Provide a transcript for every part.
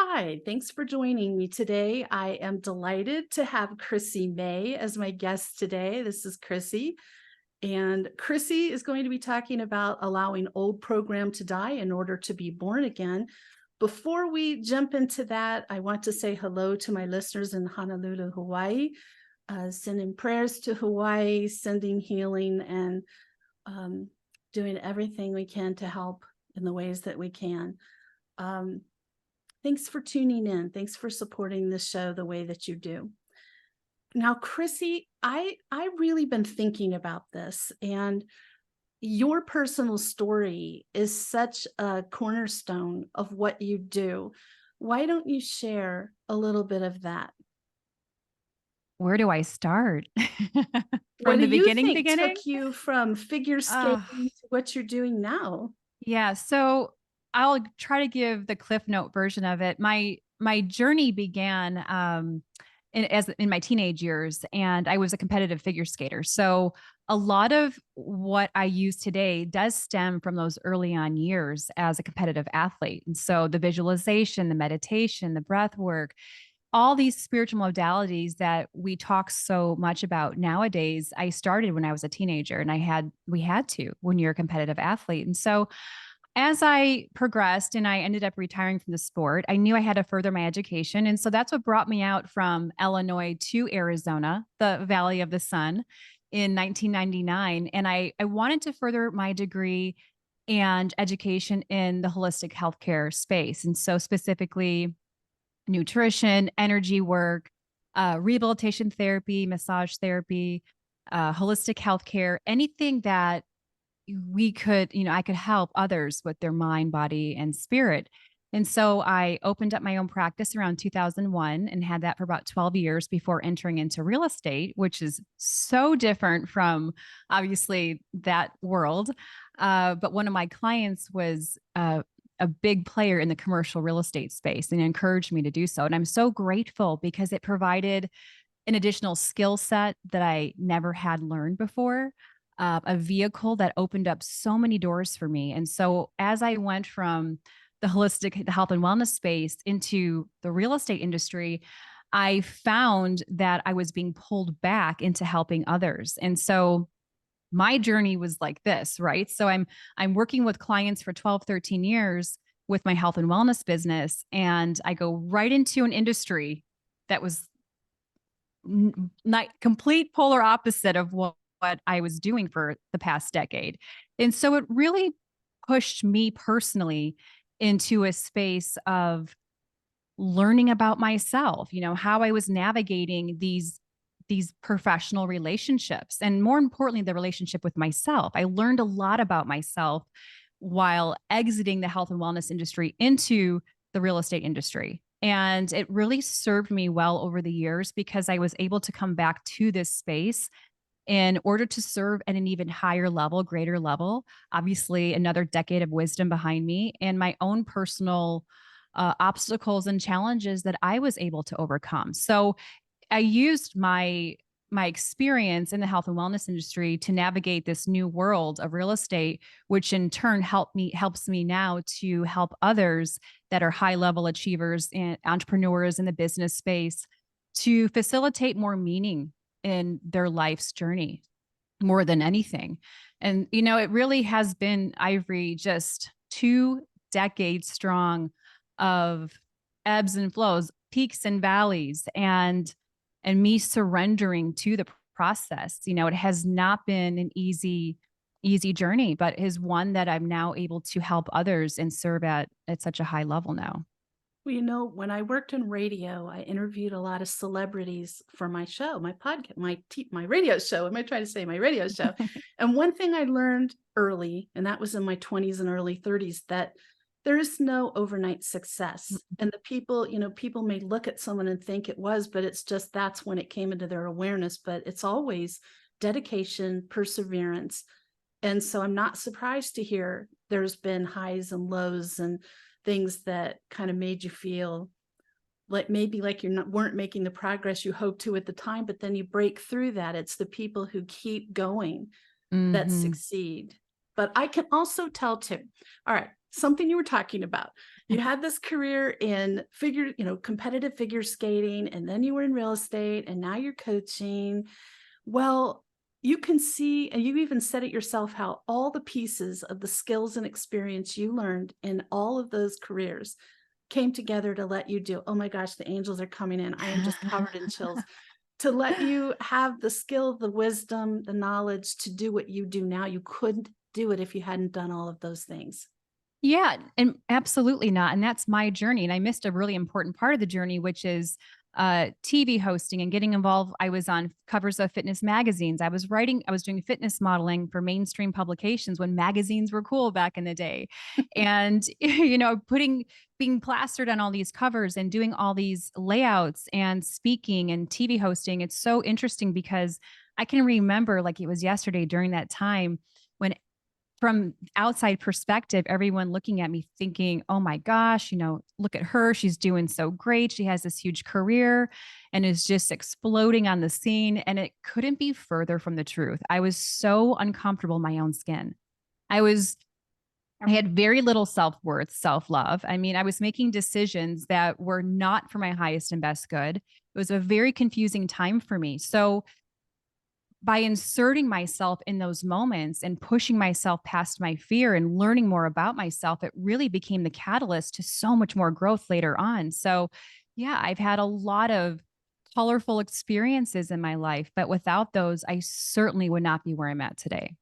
Hi, thanks for joining me today. I am delighted to have Chrissy May as my guest today. This is Chrissy, and Chrissy is going to be talking about allowing old program to die in order to be born again. Before we jump into that, I want to say hello to my listeners in Honolulu, Hawaii, sending prayers to Hawaii, sending healing, and um, doing everything we can to help in the ways that we can. Um, Thanks for tuning in. Thanks for supporting this show the way that you do. Now, Chrissy, I really been thinking about this, and your personal story is such a cornerstone of what you do. Why don't you share a little bit of that? Where do I start? What From do the you beginning, think beginning? took you from figure skating Oh, to what you're doing now? yeah. So I'll try to give the Cliff Note version of it. My journey began in my teenage years, and I was a competitive figure skater. So a lot of what I use today does stem from those early on years as a competitive athlete. And so the visualization, the meditation, the breath work, all these spiritual modalities that we talk so much about nowadays, I started when I was a teenager, and we had to when you're a competitive athlete. And so as I progressed and I ended up retiring from the sport, I knew I had to further my education. And so that's what brought me out from Illinois to Arizona, the Valley of the Sun, in 1999. And I wanted to further my degree and education in the holistic healthcare space. And so specifically nutrition, energy work, rehabilitation therapy, massage therapy, holistic healthcare, anything that I could help others with their mind, body, and spirit. And so I opened up my own practice around 2001 and had that for about 12 years before entering into real estate, which is so different from obviously that world. But one of my clients was a big player in the commercial real estate space and encouraged me to do so. And I'm so grateful because it provided an additional skill set that I never had learned before, a vehicle that opened up so many doors for me. And so as I went from the health and wellness space into the real estate industry, I found that I was being pulled back into helping others. And so my journey was like this, right? So I'm working with clients for 12, 13 years with my health and wellness business, and I go right into an industry that was not complete polar opposite of what I was doing for the past decade. And so it really pushed me personally into a space of learning about myself, how I was navigating these professional relationships and more importantly the relationship with myself. I learned a lot about myself while exiting the health and wellness industry into the real estate industry. And it really served me well over the years because I was able to come back to this space in order to serve at an even higher level, greater level. Obviously, another decade of wisdom behind me and my own personal obstacles and challenges that I was able to overcome. So I used my experience in the health and wellness industry to navigate this new world of real estate, which in turn helps me now to help others that are high level achievers and entrepreneurs in the business space to facilitate more meaning in their life's journey more than anything. And it really has been, Ivory, just 2 decades strong of ebbs and flows, peaks and valleys, and me surrendering to the process. It has not been an easy journey, but is one that I'm now able to help others and serve at such a high level now. Well, when I worked in radio, I interviewed a lot of celebrities for my show, my podcast, my radio show. Am I trying to say my radio show? And one thing I learned early, and that was in my 20s and early 30s, that there is no overnight success. And the people, people may look at someone and think it was, but it's just that's when it came into their awareness. But it's always dedication, perseverance. And so I'm not surprised to hear there's been highs and lows and things that kind of made you feel like maybe like weren't making the progress you hoped to at the time, but then you break through that. It's the people who keep going that Hmm. succeed. But I can also tell too. All right. something you were talking about. You had this career in competitive figure skating, and then you were in real estate, and now you're coaching. Well, you can see, and you even said it yourself, how all the pieces of the skills and experience you learned in all of those careers came together to let you do. Oh my gosh, the angels are coming in. I am just covered in chills. To let you have the skill, the wisdom, the knowledge to do what you do now. You couldn't do it if you hadn't done all of those things. Yeah, and absolutely not. And that's my journey. And I missed a really important part of the journey, which is TV hosting and getting involved. I was on covers of fitness magazines. I was doing fitness modeling for mainstream publications when magazines were cool back in the day. And, being plastered on all these covers and doing all these layouts and speaking and TV hosting. It's so interesting because I can remember like it was yesterday during that time when from outside perspective, everyone looking at me thinking, oh my gosh, look at her. She's doing so great. She has this huge career and is just exploding on the scene. And it couldn't be further from the truth. I was so uncomfortable in my own skin. I had very little self-worth, self-love. I mean, I was making decisions that were not for my highest and best good. It was a very confusing time for me. So by inserting myself in those moments and pushing myself past my fear and learning more about myself, it really became the catalyst to so much more growth later on. So, yeah, I've had a lot of colorful experiences in my life, but without those, I certainly would not be where I'm at today.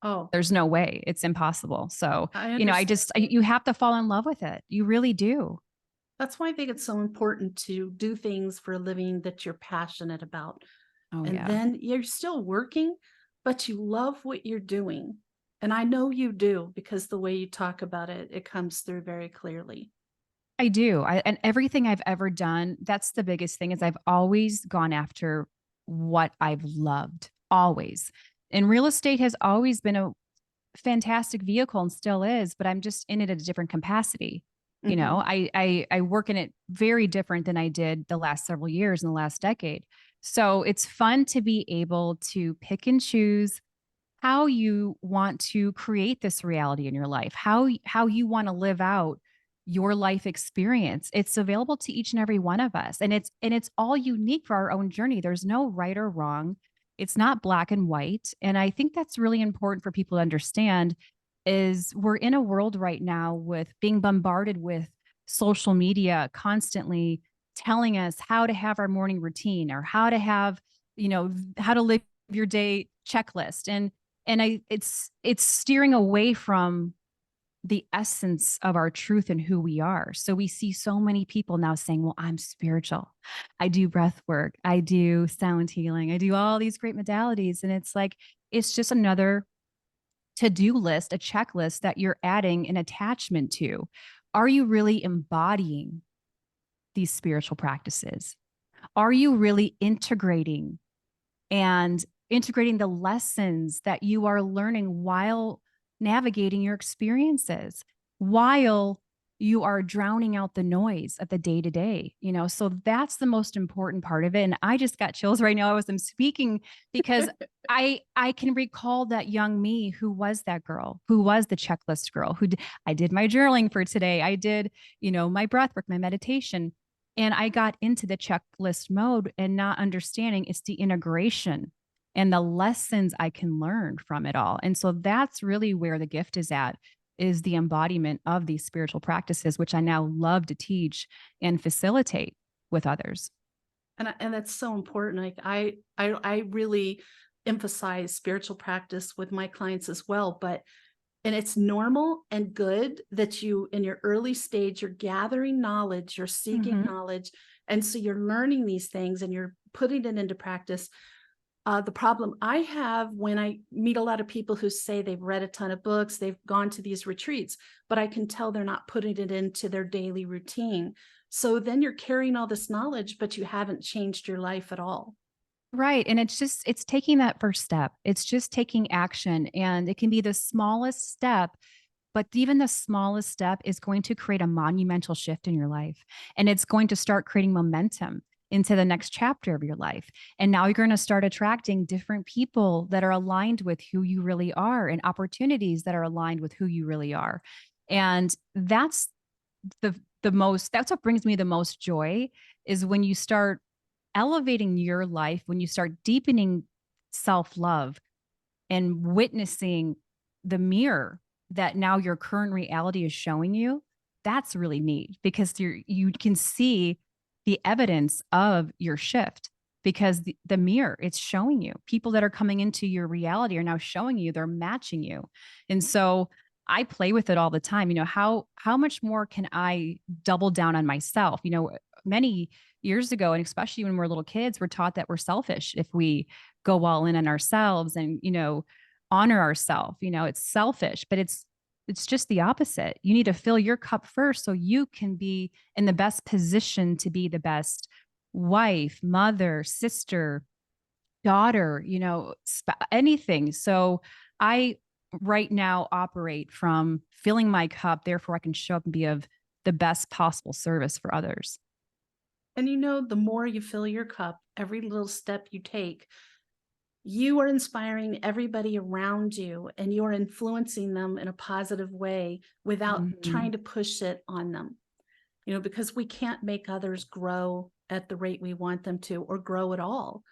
Oh, There's no way. It's impossible. So, I understand. you have to fall in love with it. You really do. That's why I think it's so important to do things for a living that you're passionate about. Oh, And yeah. then you're still working, but you love what you're doing. And I know you do because the way you talk about it, it comes through very clearly. I do. And everything I've ever done, that's the biggest thing is I've always gone after what I've loved, always. And real estate has always been a fantastic vehicle and still is, but I'm just in it at a different capacity. Mhm. I work in it very different than I did the last several years in the last decade. So it's fun to be able to pick and choose how you want to create this reality in your life, how you want to live out your life experience. It's available to each and every one of us, and it's all unique for our own journey. There's no right or wrong. It's not black and white, and I think that's really important for people to understand is we're in a world right now with being bombarded with social media constantly telling us how to have our morning routine or how to have, how to live your day checklist. And it's steering away from the essence of our truth and who we are. So we see so many people now saying, well, I'm spiritual. I do breath work. I do sound healing. I do all these great modalities. And it's like, it's just another to-do list, a checklist that you're adding an attachment to. Are you really embodying these spiritual practices? Are you really and integrating the lessons that you are learning while navigating your experiences, while you are drowning out the noise of the day to day, So that's the most important part of it. And I just got chills right now as I'm speaking because I can recall that young me who was that girl, who was the checklist girl, I did my journaling for today. I did, my breath work, my meditation. And I got into the checklist mode and not understanding it's the integration and the lessons I can learn from it all. And so that's really where the gift is at, is the embodiment of these spiritual practices, which I now love to teach and facilitate with others. And that's so important. Like I really emphasize spiritual practice with my clients as well, but and it's normal and good that you in your early stage you're gathering knowledge, you're seeking Mhm. knowledge, and so you're learning these things and you're putting it into practice. The problem I have when I meet a lot of people who say they've read a ton of books, they've gone to these retreats, but I can tell they're not putting it into their daily routine. So then you're carrying all this knowledge, but you haven't changed your life at all. Right. And it's taking that first step. It's just taking action. And it can be the smallest step, but even the smallest step is going to create a monumental shift in your life. And it's going to start creating momentum into the next chapter of your life. And now you're going to start attracting different people that are aligned with who you really are and opportunities that are aligned with who you really are. And that's that's what brings me the most joy, is when you start elevating your life, when you start deepening self-love and witnessing the mirror that now your current reality is showing you. That's really neat, because you can see the evidence of your shift, because the mirror, it's showing you people that are coming into your reality are now showing you, they're matching you. And so I play with it all the time. How much more can I double down on myself? Many years ago, and especially when we're little kids, we're taught that we're selfish if we go all in on ourselves and, honor ourselves. It's selfish, but it's just the opposite. You need to fill your cup first so you can be in the best position to be the best wife, mother, sister, daughter, anything. So I right now operate from filling my cup, therefore I can show up and be of the best possible service for others. And the more you fill your cup, every little step you take, you are inspiring everybody around you, and you're influencing them in a positive way without Mhm. trying to push it on them. Because we can't make others grow at the rate we want them to, or grow at all.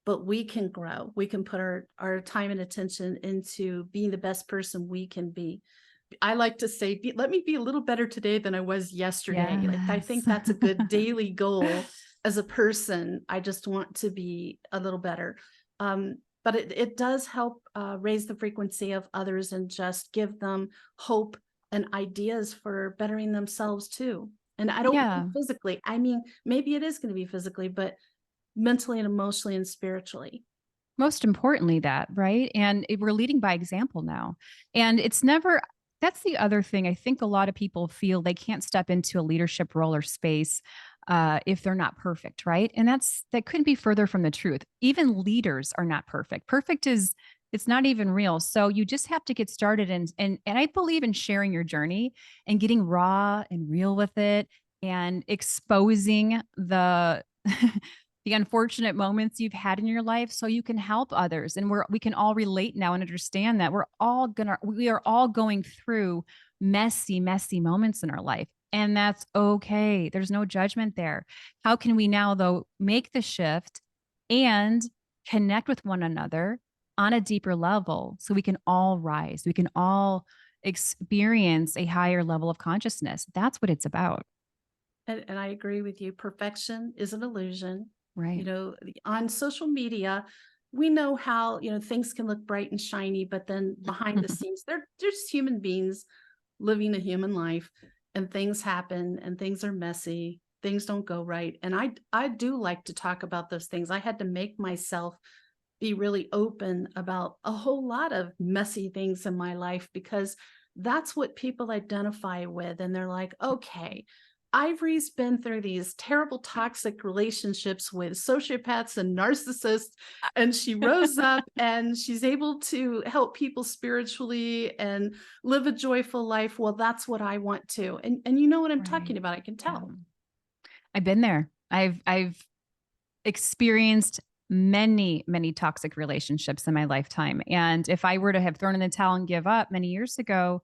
But we can grow. We can put our time and attention into being the best person we can be. I like to say, let me be a little better today than I was yesterday. Like, I Yes. think that's a good daily goal as a person. I just want to be a little better. But it does help raise the frequency of others and just give them hope and ideas for bettering themselves too. And I don't mean Yeah. physically. I mean, maybe it is going to be physically, but mentally and emotionally and spiritually. Most importantly, that, right? And we're leading by example now. And it's never, that's the other thing. I think a lot of people feel they can't step into a leadership role or space if they're not perfect, right? And that couldn't be further from the truth. Even leaders are not perfect. Perfect is, it's not even real. So you just have to get started, and I believe in sharing your journey and getting raw and real with it, and exposing the the unfortunate moments you've had in your life so you can help others. And we can all relate now and understand that we are all going through messy moments in our life. And that's okay. There's no judgment there. How can we now, though, make the shift and connect with one another on a deeper level so we can all rise? We can all experience a higher level of consciousness. That's what it's about. And I agree with you. Perfection is an illusion. Right. On social media, we know how, things can look bright and shiny, but then behind the scenes, they're just human beings living a human life, and things happen and things are messy. Things don't go right. And I do like to talk about those things. I had to make myself be really open about a whole lot of messy things in my life, because that's what people identify with. And they're like, okay, Ivory's been through these terrible toxic relationships with sociopaths and narcissists, and she rose up and she's able to help people spiritually and live a joyful life. Well, that's what I want to. And you know what I'm talking Right. about, I can Yeah. tell. I've been there. I've experienced many toxic relationships in my lifetime. And if I were to have thrown in the towel and give up many years ago,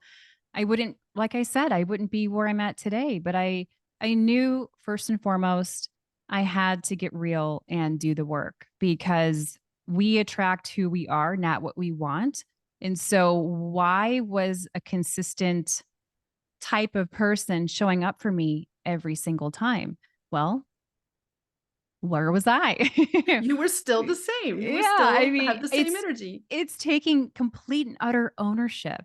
I wouldn't, like I said, I wouldn't be where I'm at today. But I knew first and foremost, I had to get real and do the work, because we attract who we are, not what we want. And so why was a consistent type of person showing up for me every single time? Well, where was I? You were still the same. You were Yeah, I still mean, have the same it's energy. it's taking complete and utter ownership.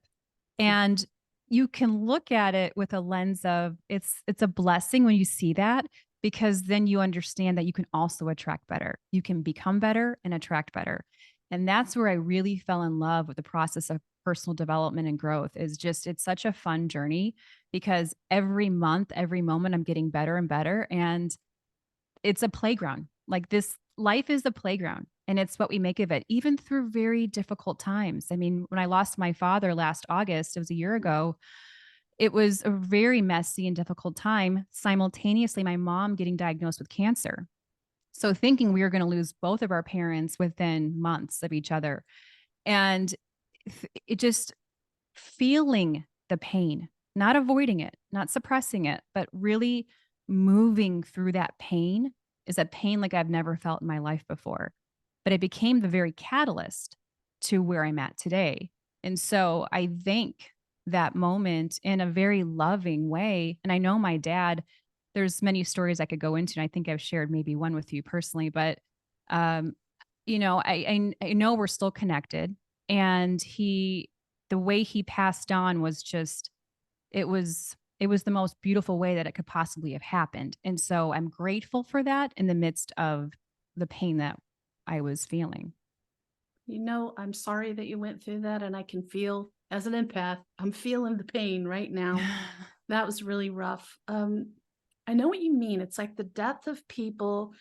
And you can look at it with a lens of it's a blessing when you see that, because then you understand that you can also attract better. You can become better and attract better. And that's where I really fell in love with the process of personal development and growth. Is just, it's such a fun journey, because every month, every moment I'm getting better and better, and it's a playground. Like, this life is a playground, and it's what we make of it, even through very difficult times. I mean, when I lost my father last August, it was a year ago, it was a very messy and difficult time. Simultaneously, my mom getting diagnosed with cancer. So thinking we were going to lose both of our parents within months of each other. And it just feeling the pain, not avoiding it, not suppressing it, but really moving through that pain is a pain like I've never felt in my life before. But it became the very catalyst to where I'm at today. And so I thank that moment in a very loving way. And I know my dad, there's many stories I could go into, and I think I've shared maybe one with you personally, but um, I know we're still connected. And the way he passed on was just it was the most beautiful way that it could possibly have happened. And so I'm grateful for that in the midst of the pain that I was feeling. I'm sorry that you went through that, and I can feel as an empath, I'm feeling the pain right now. That was really rough. I know what you mean. It's like the death of people,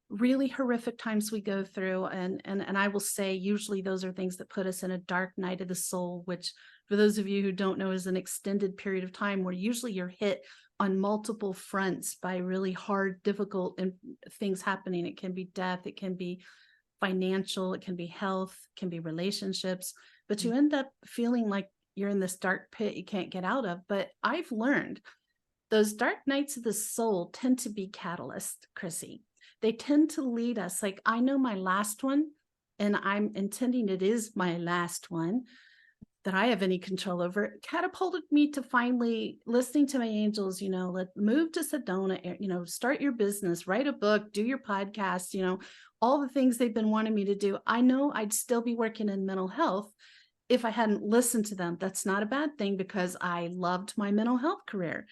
really horrific times we go through, and I will say usually those are things that put us in a dark night of the soul, which for those of you who don't know is an extended period of time where usually you're hit on multiple fronts by really hard, difficult and things happening. It can be death, it can be financial, it can be health, it can be relationships, but you end up feeling like you're in this dark pit you can't get out of. But I've learned those dark nights of the soul tend to be catalysts, Chrissy. They tend to lead us. Like, I know my last one, and I'm intending it is my last one that I have any control over, it catapulted me to finally listening to my angels, let move to Sedona, start your business, write a book, do your podcast, all the things they've been wanting me to do. I know I'd still be working in mental health if I hadn't listened to them. That's not a bad thing because I loved my mental health career,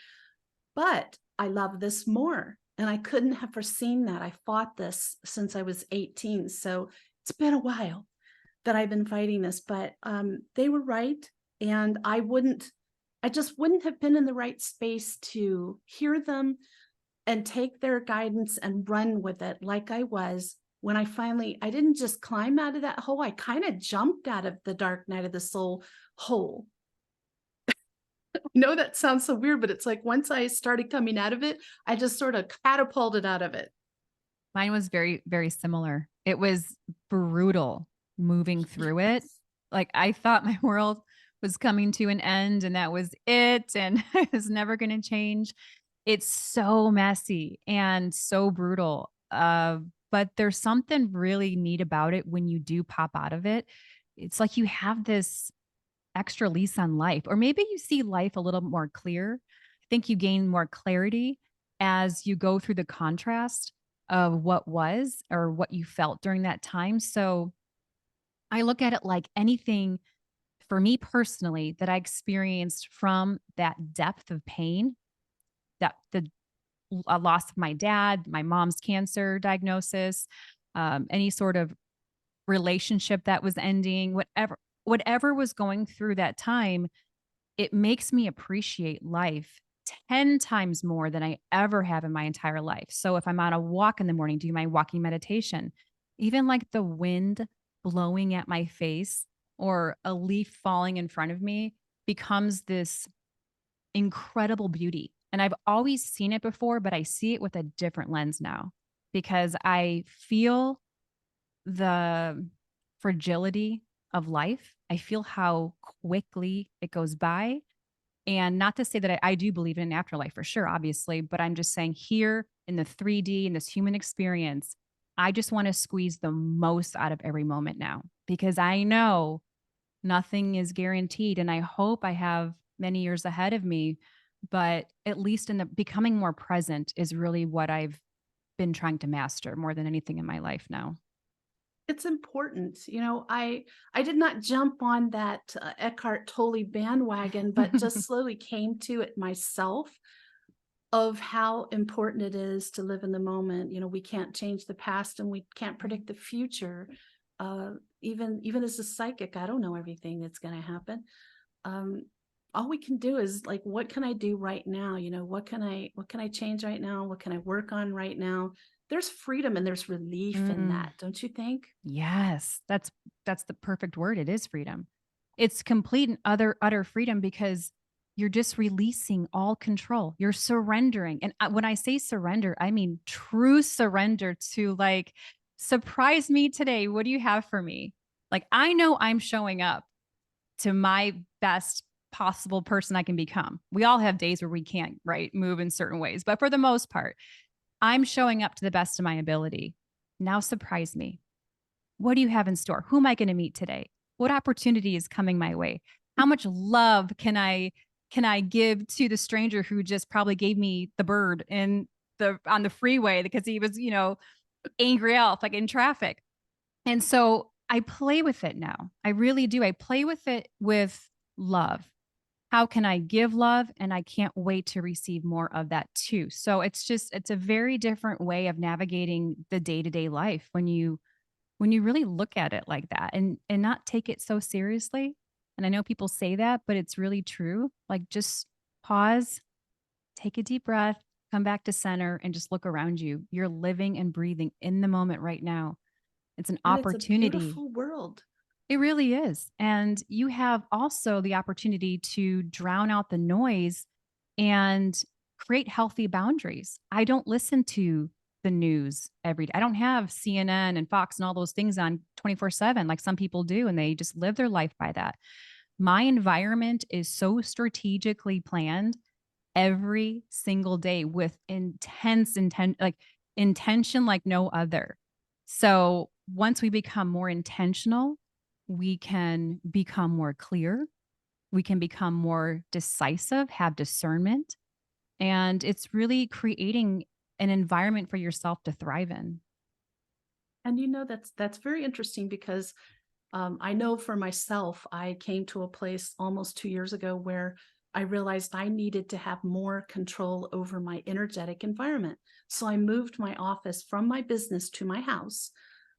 but I love this more. And I couldn't have foreseen that. I fought this since I was 18. So it's been a while that I've been fighting this, but they were right. And I just wouldn't have been in the right space to hear them and take their guidance and run with it like I was when I didn't just climb out of that hole. I kind of jumped out of the dark night of the soul hole. I know that sounds so weird, but it's like once I started coming out of it, I just sort of catapulted out of it. Mine was very, very similar. It was brutal moving through it. Yes. Like I thought my world was coming to an end and that was it. And it was never going to change. It's so messy and so brutal. But there's something really neat about it when you do pop out of it. It's like you have this extra lease on life, or maybe you see life a little more clear. I think you gain more clarity as you go through the contrast of what was or what you felt during that time. So I look at it like anything for me personally that I experienced from that depth of pain, that the loss of my dad, my mom's cancer diagnosis, any sort of relationship that was ending, whatever was going through that time, it makes me appreciate life 10 times more than I ever have in my entire life. So if I'm on a walk in the morning, do my walking meditation, even like the wind blowing at my face or a leaf falling in front of me becomes this incredible beauty. And I've always seen it before, but I see it with a different lens now because I feel the fragility of life. I feel how quickly it goes by. And not to say that I do believe in an afterlife for sure, obviously, but I'm just saying here in the 3D, in this human experience, I just want to squeeze the most out of every moment now because I know nothing is guaranteed. And I hope I have many years ahead of me. But at least in the becoming more present is really what I've been trying to master more than anything in my life now. It's important. I did not jump on that Eckhart Tolle bandwagon, but just slowly came to it myself of how important it is to live in the moment. We can't change the past and we can't predict the future. Even as a psychic, I don't know everything that's going to happen. All we can do is like, what can I do right now? What can I change right now? What can I work on right now? There's freedom and there's relief in Mm. that, don't you think? Yes, that's the perfect word. It is freedom. It's complete and utter freedom because you're just releasing all control. You're surrendering. And when I say surrender, I mean true surrender to like, surprise me today. What do you have for me? Like, I know I'm showing up to my best possible person I can become. We all have days where we can't, right, move in certain ways, but for the most part, I'm showing up to the best of my ability. Now surprise me. What do you have in store? Who am I going to meet today? What opportunity is coming my way? How much love can I give to the stranger who just probably gave me the bird in the on the freeway because he was, angry elf like in traffic. And so I play with it now. I really do. I play with it with love. How can I give love? And I can't wait to receive more of that too. So it's a very different way of navigating the day-to-day life when you really look at it like that and not take it so seriously. And I know people say that, but it's really true. Like just pause, take a deep breath, come back to center and just look around you. You're living and breathing in the moment right now. It's an And it's a opportunity. beautiful world. It really is. And you have also the opportunity to drown out the noise and create healthy boundaries. I don't listen to the news every day. I don't have CNN and Fox and all those things on 24/7 like some people do, and they just live their life by that. My environment is so strategically planned every single day with intention like no other. So once we become more intentional, we can become more clear, we can become more decisive, have discernment, and it's really creating an environment for yourself to thrive in. And that's very interesting because I know for myself, I came to a place almost 2 years ago where I realized I needed to have more control over my energetic environment. So I moved my office from my business to my house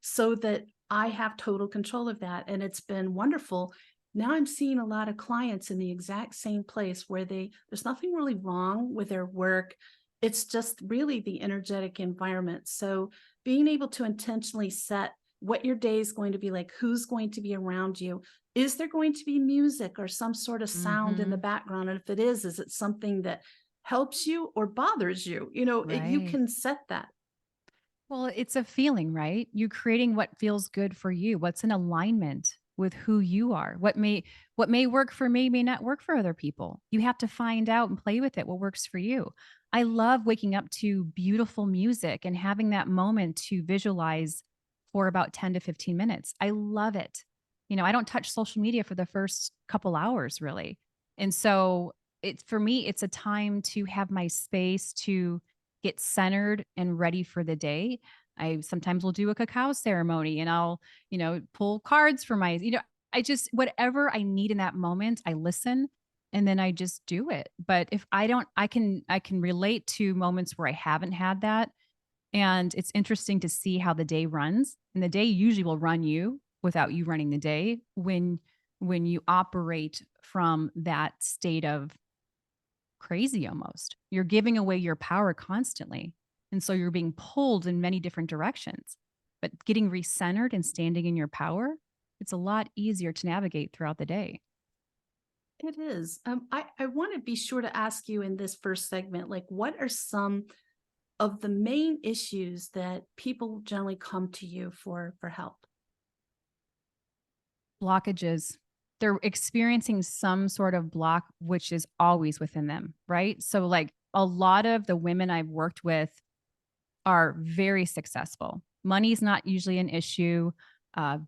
so that I have total control of that. And it's been wonderful. Now I'm seeing a lot of clients in the exact same place where there's nothing really wrong with their work. It's just really the energetic environment. So being able to intentionally set what your day is going to be like, who's going to be around you. Is there going to be music or some sort of sound in the Mhm. background? And if it is it something that helps you or bothers you? You Right. can set that. Well, it's a feeling, right? You creating what feels good for you, what's in alignment with who you are. What may work for me may not work for other people. You have to find out and play with it what works for you. I love waking up to beautiful music and having that moment to visualize for about 10 to 15 minutes. I love it. I don't touch social media for the first couple hours really. And so it's for me it's a time to have my space to get centered and ready for the day. I sometimes will do a cacao ceremony and I'll, pull cards for I just, whatever I need in that moment, I listen and then I just do it. But if I don't, I can relate to moments where I haven't had that. And it's interesting to see how the day runs. And the day usually will run you without you running the day when you operate from that state of crazy almost. You're giving away your power constantly. And so you're being pulled in many different directions. But getting recentered and standing in your power, it's a lot easier to navigate throughout the day. It is. I want to be sure to ask you in this first segment, like, what are some of the main issues that people generally come to you for help? Blockages. They're experiencing some sort of block, which is always within them, right? So, like a lot of the women I've worked with are very successful. Money's not usually an issue.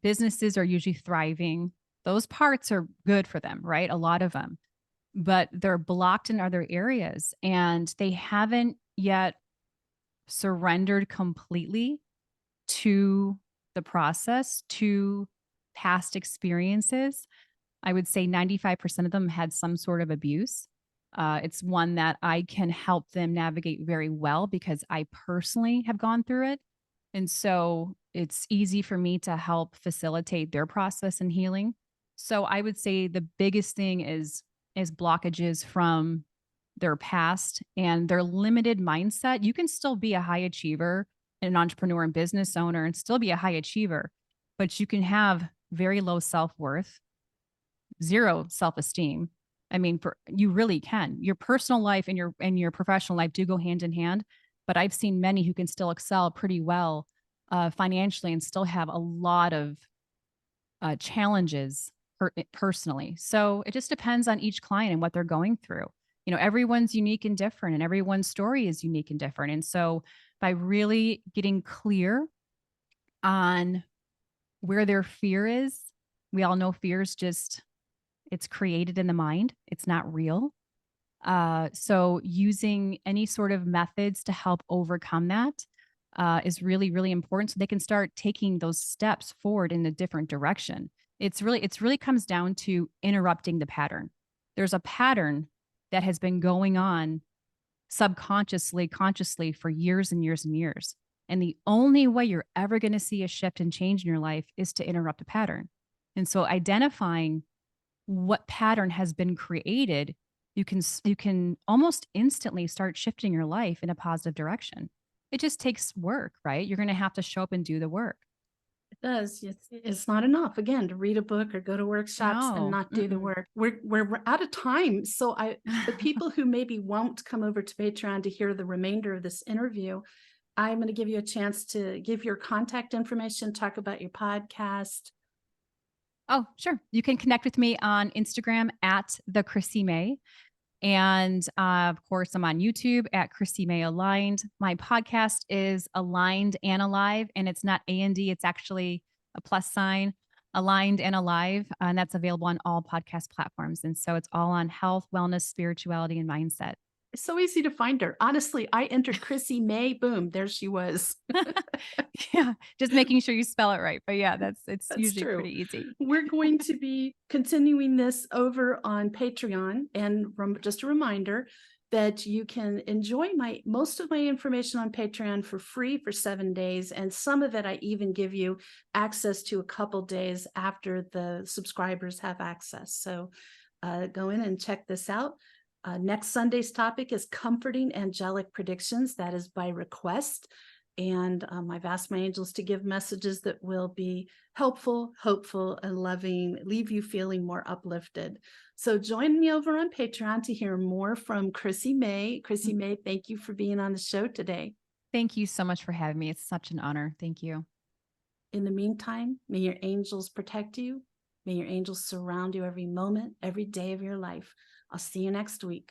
Businesses are usually thriving. Those parts are good for them, right? A lot of them, but they're blocked in other areas and they haven't yet surrendered completely to the process, to past experiences. I would say 95% of them had some sort of abuse. It's one that I can help them navigate very well because I personally have gone through it. And so it's easy for me to help facilitate their process and healing. So I would say the biggest thing is blockages from their past and their limited mindset. You can still be a high achiever and an entrepreneur and business owner and still be a high achiever, but you can have very low self-worth, zero self-esteem. I mean, you really can. Your personal life and your professional life do go hand in hand, but I've seen many who can still excel pretty well financially and still have a lot of challenges personally. So it just depends on each client and what they're going through. Everyone's unique and different, and everyone's story is unique and different. And so by really getting clear on where their fear is, we all know fear is just, it's created in the mind, it's not real. So using any sort of methods to help overcome that is really, really important. So they can start taking those steps forward in a different direction. It's really comes down to interrupting the pattern. There's a pattern that has been going on subconsciously, consciously for years and years and years. And the only way you're ever going to see a shift and change in your life is to interrupt a pattern. And so identifying what pattern has been created, you can almost instantly start shifting your life in a positive direction. It just takes work, right? You're going to have to show up and do the work. It does. It's not enough, again, to read a book or go to workshops and No. not do the work. We're out of time. So the people who maybe won't come over to Patreon to hear the remainder of this interview, I'm going to give you a chance to give your contact information, talk about your podcast. Oh, sure. You can connect with me on Instagram at the Chrissy May. And of course, I'm on YouTube at Chrissy May Aligned. My podcast is Aligned and Alive, and it's not A&D, it's actually a plus sign, Aligned and Alive. And that's available on all podcast platforms. And so it's all on health, wellness, spirituality, and mindset. It's so easy to find her. Honestly, I entered Chrissy May, boom, there she was. Yeah, just making sure you spell it right. But yeah, it's That's usually true. pretty easy. We're going to be continuing this over on Patreon. And just a reminder that you can enjoy most of my information on Patreon for free for 7 days. And some of it, I even give you access to a couple days after the subscribers have access. So go in and check this out. Next Sunday's topic is comforting angelic predictions. That is by request. And I've asked my angels to give messages that will be helpful, hopeful, and loving, leave you feeling more uplifted. So join me over on Patreon to hear more from Chrissy May. Chrissy May, thank you for being on the show today. Thank you so much for having me. It's such an honor. Thank you. In the meantime, may your angels protect you. May your angels surround you every moment, every day of your life. I'll see you next week.